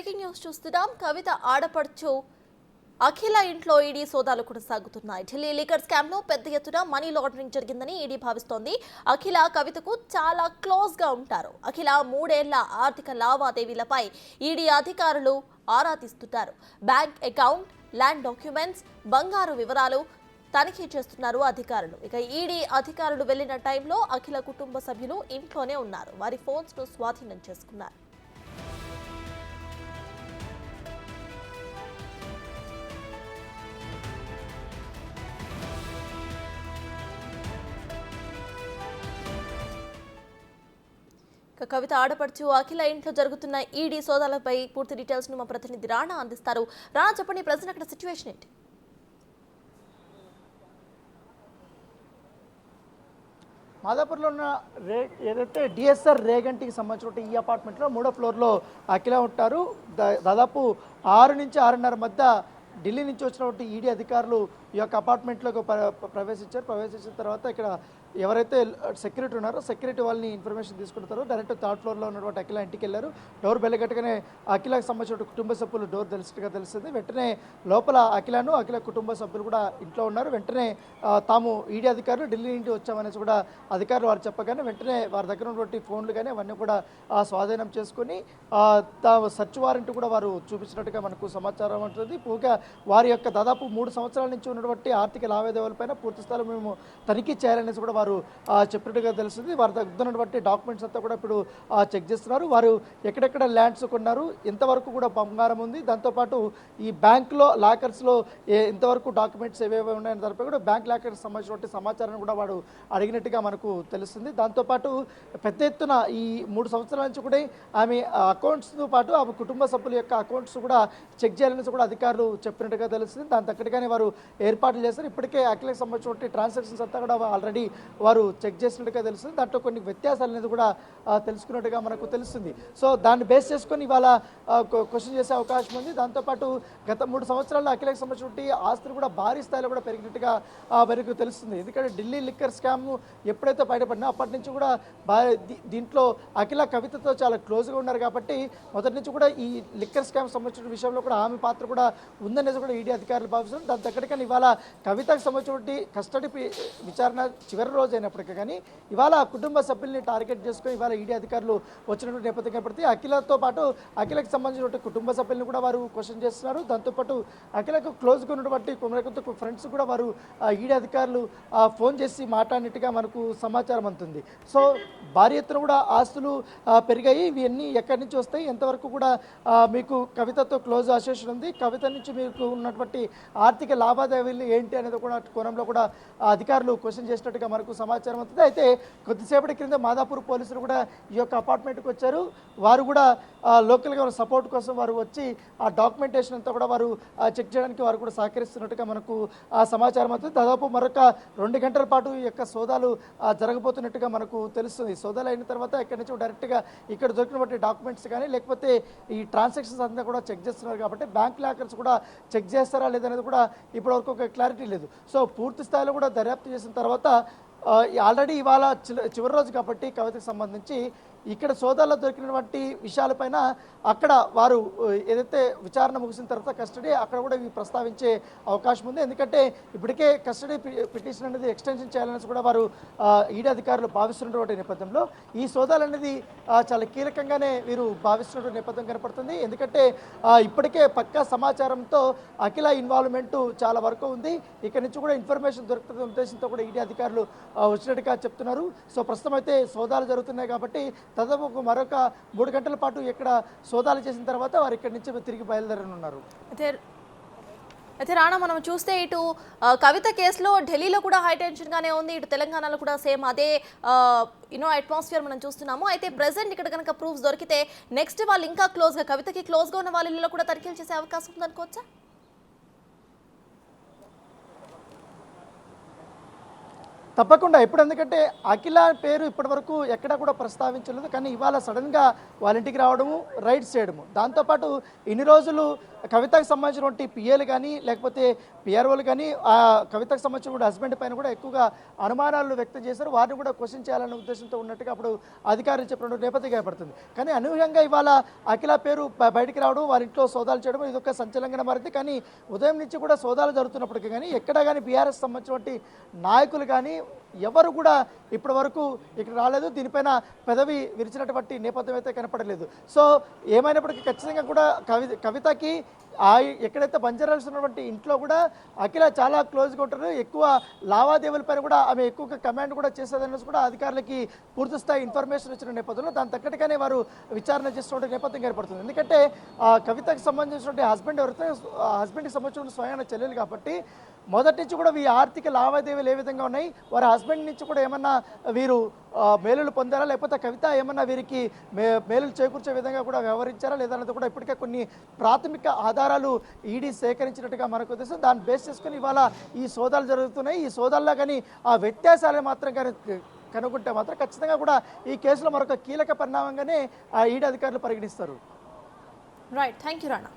Breaking news చూస్తున్నాం. కవిత ఆడపడుచు అఖిల ఇంట్లో ఈడీ సోదాలు కొనసాగుతున్నాయి. ఢిల్లీ లిక్కర్ స్కామ్ లో పెద్ద ఎత్తున మనీ లాండరింగ్ జరిగిందని ఈడీ భావిస్తోంది. అఖిల కవితకు చాలా క్లోజ్ గా ఉంటారు. అఖిల 3 ఏళ్ల ఆర్థిక లావాదేవీలపై ఈడీ అధికారులు ఆరా తీస్తున్నారు. బ్యాంక్ అకౌంట్, ల్యాండ్ డాక్యుమెంట్స్, బంగారు వివరాలు తనిఖీ చేస్తున్నారు అధికారులు. ఇక ఈడీ అధికారులు వెళ్లిన టైంలో అఖిల కుటుంబ సభ్యులు ఇంట్లోనే ఉన్నారు. వారి ఫోన్స్ ను స్వాధీనం చేసుకున్నారు. కవిత ఆడపడుచు అఖిల ఇంట్లో జరుగుతున్న ఈడీ సోదాలపై పూర్తి డీటెయిల్స్ ను మా ప్రతినిధి రాణా అందిస్తారు. రాణా, చెప్పండి, ప్రజెంట్ అక్కడ సిచ్యువేషన్ ఏంటి? మాదాపూర్లో ఉన్న ఏదైతే డిఎస్ఆర్ రేగంటికి సంబంధించిన ఈ అపార్ట్మెంట్లో 3వ ఫ్లోర్లో అఖిల ఉంటారు. దాదాపు 6 నుంచి 6:30 మధ్య ఢిల్లీ నుంచి వచ్చినటువంటి ఈడీ అధికారులు ఈ యొక్క అపార్ట్మెంట్లోకి ప్రవేశించిన తర్వాత ఇక్కడ ఎవరైతే సెక్యూరిటీ ఉన్నారో సెక్యూరిటీ వాళ్ళని ఇన్ఫర్మేషన్ తీసుకుంటారో డైరెక్ట్ 3rd ఫ్లోర్లో ఉన్నటువంటి అఖిల ఇంటికి వెళ్ళారు. డోర్ బెల్లగట్టగానే అఖిలకు సంబంధించిన కుటుంబ సభ్యులు డోర్ తెలిసింది. వెంటనే లోపల అఖిల కుటుంబ సభ్యులు కూడా ఇంట్లో ఉన్నారు. వెంటనే తాము ఈడీ అధికారులు ఢిల్లీ నుండి వచ్చామనేసి కూడా అధికారులు వారు చెప్పగానే వెంటనే వారి దగ్గర ఉన్నటువంటి ఫోన్లు కానీ అవన్నీ కూడా స్వాధీనం చేసుకొని సర్చ్ వారెంట్ కూడా వారు చూపించినట్టుగా మనకు సమాచారం ఉంటుంది. పూగా వారి యొక్క దాదాపు 3 సంవత్సరాల నుంచి ఉన్నటువంటి ఆర్థిక లావాదేవీలపైన పూర్తి స్థాయిలో మేము తనిఖీ చేయాలనేసి కూడా వారు చెప్పినట్టుగా తెలుస్తుంది. వారి దగ్గర ఉన్నటువంటి డాక్యుమెంట్స్ అంతా కూడా ఇప్పుడు చెక్ చేస్తున్నారు. వారు ఎక్కడెక్కడ ల్యాండ్స్ కొన్నారు, ఎంతవరకు కూడా బంగారం ఉంది, దాంతోపాటు ఈ బ్యాంకులో లాకర్స్లో ఎంతవరకు డాక్యుమెంట్స్ ఏవేవి ఉన్నాయని దానిపై కూడా బ్యాంక్ లాకర్స్ సంబంధించినటువంటి సమాచారాన్ని కూడా వాడు అడిగినట్టుగా మనకు తెలుస్తుంది. దాంతోపాటు పెద్ద ఎత్తున ఈ 3 సంవత్సరాల నుంచి కూడా ఆమె అకౌంట్స్తో పాటు ఆమె కుటుంబ సభ్యుల యొక్క అకౌంట్స్ కూడా చెక్ చేయాలనేసి కూడా అధికారులు చెప్పినట్టుగా తెలుస్తుంది. దాని తగ్గట్టుగానే వారు ఏర్పాట్లు చేస్తారు. ఇప్పటికే అఖిలకు సంబంధించినటువంటి ట్రాన్సాక్షన్స్ అంతా కూడా ఆల్రెడీ వారు చెక్ చేసినట్టుగా తెలుస్తుంది. దాంట్లో కొన్ని వ్యత్యాసాలు అనేది కూడా తెలుసుకున్నట్టుగా మనకు తెలుస్తుంది. సో దాన్ని బేస్ చేసుకొని ఇవాళ క్వశ్చన్ చేసే అవకాశం ఉంది. దాంతోపాటు గత 3 సంవత్సరాల్లో అఖిలకు సంబంధించినటువంటి ఆస్తులు కూడా భారీ స్థాయిలో కూడా పెరిగినట్టుగా మనకు తెలుస్తుంది. ఎందుకంటే ఢిల్లీ లిక్కర్ స్కామ్ ఎప్పుడైతే బయటపడినా అప్పటి నుంచి కూడా దీంట్లో అఖిల కవితతో చాలా క్లోజ్గా ఉన్నారు కాబట్టి మొదటి నుంచి కూడా ఈ లిక్కర్ స్కామ్ సంబంధించిన విషయంలో కూడా ఆమె పాత్ర కూడా ఉందనేది కూడా ఈడీ అధికారులు భావిస్తున్నారు. దాని తగ్గట్టుగా ఇవాళ కవితకు సంబంధించినటువంటి కస్టడీ విచారణ చివరి రోజు అయినప్పటికీ కానీ ఇవాళ కుటుంబ సభ్యుల్ని టార్గెట్ చేసుకుని ఇవాళ ఈడీ అధికారులు వచ్చినటువంటి నేపథ్యం కాబట్టి అఖిలతో పాటు అఖిలకు సంబంధించినటువంటి కుటుంబ సభ్యులను కూడా వారు క్వశ్చన్ చేస్తున్నారు. దాంతోపాటు అఖిలకు క్లోజ్గా ఉన్నటువంటి ఫ్రెండ్స్ కూడా వారు ఈడీ అధికారులు ఫోన్ చేసి మాట్లాడినట్టుగా మనకు సమాచారం అందుతుంది. సో భారీ ఎత్తున కూడా ఆస్తులు పెరిగాయి. ఇవన్నీ ఎక్కడి నుంచి వస్తాయి, ఎంతవరకు కూడా మీకు కవితతో క్లోజ్ అసోసియేషన్ ఉంది, కవిత నుంచి మీకు ఉన్నటువంటి ఆర్థిక లావాదేవీలు ఏంటి అనేది కూడా కోణంలో కూడా అధికారులు క్వశ్చన్ చేసినట్టుగా మనకు సమాచారం అవుతుంది. అయితే కొద్దిసేపటి క్రింద మాదాపూర్ పోలీసులు కూడా ఈ యొక్క అపార్ట్మెంట్కి వచ్చారు. వారు కూడా లోకల్గా సపోర్ట్ కోసం వారు వచ్చి ఆ డాక్యుమెంటేషన్ అంతా కూడా వారు చెక్ చేయడానికి వారు కూడా సహకరిస్తున్నట్టుగా మనకు సమాచారం అవుతుంది. దాదాపు మరొక 2 గంటల పాటు ఈ యొక్క సోదాలు జరగబోతున్నట్టుగా మనకు తెలుస్తుంది. సోదాలు అయిన తర్వాత ఇక్కడి నుంచి డైరెక్ట్గా ఇక్కడ దొరికినటువంటి డాక్యుమెంట్స్ కానీ లేకపోతే ఈ ట్రాన్సాక్షన్స్ అంతా కూడా చెక్ చేస్తున్నారు కాబట్టి బ్యాంక్ లాకర్స్ కూడా చెక్ చేస్తారా లేదనేది కూడా ఇప్పటివరకు ఒక క్లారిటీ లేదు. సో పూర్తి స్థాయిలో కూడా దర్యాప్తు చేసిన తర్వాత ఆల్రెడీ ఇవాళ చివరి రోజు కాబట్టి కవితకు సంబంధించి ఇక్కడ సోదాల్లో దొరికినటువంటి విషయాలపైన అక్కడ వారు ఏదైతే విచారణ ముగిసిన తర్వాత కస్టడీ అక్కడ కూడా ఇవి ప్రస్తావించే అవకాశం ఉంది. ఎందుకంటే ఇప్పటికే కస్టడీ పిటిషన్ అనేది ఎక్స్టెన్షన్ చేయాలనేసి కూడా వారు ఈడీ అధికారులు భావిస్తున్నటువంటి నేపథ్యంలో ఈ సోదాలు అనేది చాలా కీలకంగానే వీరు భావిస్తున్నటువంటి నేపథ్యం కనపడుతుంది. ఎందుకంటే ఇప్పటికే పక్కా సమాచారంతో అఖిల ఇన్వాల్వ్మెంట్ చాలా వరకు ఉంది. ఇక్కడ నుంచి కూడా ఇన్ఫర్మేషన్ దొరుకుతున్న ఉద్దేశంతో కూడా ఈడీ అధికారులు వచ్చినట్టుగా చెప్తున్నారు. సో ప్రస్తుతం అయితే సోదాలు జరుగుతున్నాయి కాబట్టి దాదాపు మరొక 3 గంటల పాటు ఇక్కడ సోదాలు చేసిన తర్వాత వారు ఇక్కడి నుంచి తిరిగి బయలుదేరనున్నారు. అయితే రాణా, మనం చూస్తే ఇటు కవిత కేసులో ఢిల్లీలో కూడా హై టెన్షన్గానే ఉంది, ఇటు తెలంగాణలో కూడా సేమ్ అదే అట్మాస్ఫియర్ మనం చూస్తున్నాము. అయితే ప్రెసెంట్ ఇక్కడ కనుక ప్రూఫ్స్ దొరికితే నెక్స్ట్ వాళ్ళు ఇంకా క్లోజ్గా కవితకి క్లోజ్గా ఉన్న వాళ్ళలో కూడా తనిఖీలు చేసే అవకాశం ఉందనుకోవచ్చా? తప్పకుండా. ఇప్పుడు ఎందుకంటే అఖిల పేరు ఇప్పటివరకు ఎక్కడా కూడా ప్రస్తావించలేదు. కానీ ఇవాళ సడన్గా వాళ్ళ ఇంటికి రావడము, రైడ్స్ చేయడము, దాంతోపాటు ఇన్ని రోజులు కవితకు సంబంధించినటువంటి పిఏలు కానీ లేకపోతే పిఆర్ఓలు కానీ ఆ కవితకు సంబంధించిన హస్బెండ్ పైన కూడా ఎక్కువగా అనుమానాలు వ్యక్తం చేశారు. వారిని కూడా క్వశ్చన్ చేయాలనే ఉద్దేశంతో ఉన్నట్టుగా అప్పుడు అధికారులు చెప్పిన నేపథ్యం ఏర్పడుతుంది. కానీ అనూహ్యంగా ఇవాళ అఖిల పేరు బయటికి రావడం, వారి ఇంట్లో సోదాలు చేయడం ఇదొక సంచలనంగా మారింది. కానీ ఉదయం నుంచి కూడా సోదాలు జరుగుతున్నప్పటికీ కానీ ఎక్కడ కానీ బీఆర్ఎస్ సంబంధించినటువంటి నాయకులు కానీ ఎవరు కూడా ఇప్పటి వరకు ఇక్కడ రాలేదు. దీనిపైన పెదవి విరిచినటువంటి నేపథ్యం అయితే కనపడలేదు. సో ఏమైనప్పటికీ ఖచ్చితంగా కూడా కవితకి ఎక్కడైతే బంజారాల్సి ఉన్నటువంటి ఇంట్లో కూడా అఖిల చాలా క్లోజ్గా ఉంటారు. ఎక్కువ లావాదేవీలపైన కూడా ఆమె ఎక్కువగా కమాండ్ కూడా చేసేదనేసి కూడా అధికారులకి పూర్తి స్థాయి ఇన్ఫర్మేషన్ ఇచ్చిన నేపథ్యంలో దాని తగ్గట్టుగానే వారు విచారణ చేస్తున్న నేపథ్యం ఏర్పడుతుంది. ఎందుకంటే కవితకు సంబంధించినటువంటి హస్బెండ్కి సంబంధించిన స్వయాన చెల్లెలు కాబట్టి మొదటి నుంచి కూడా ఈ ఆర్థిక లావాదేవీలు ఏ విధంగా ఉన్నాయి, వారి హస్బెండ్ నుంచి కూడా ఏమన్నా వీరు మేలులు పొందారా, లేకపోతే కవిత ఏమన్నా వీరికి మేలులు చేకూర్చే విధంగా కూడా వ్యవహరించారా లేదన్నది కూడా ఇప్పటికే కొన్ని ప్రాథమిక ఆధారాలు ఈడీ సేకరించినట్టుగా మనకు తెలుసు. దాన్ని బేస్ చేసుకుని ఇవాళ ఈ సోదాలు జరుగుతున్నాయి. ఈ సోదాల్లో కానీ ఆ వ్యత్యాసాలు మాత్రం కానీ కనుగొంటే మాత్రం ఖచ్చితంగా కూడా ఈ కేసులో మరొక కీలక పరిణామంగానే ఆ ఈడీ అధికారులు పరిగణిస్తారు. Right, thank you Rana.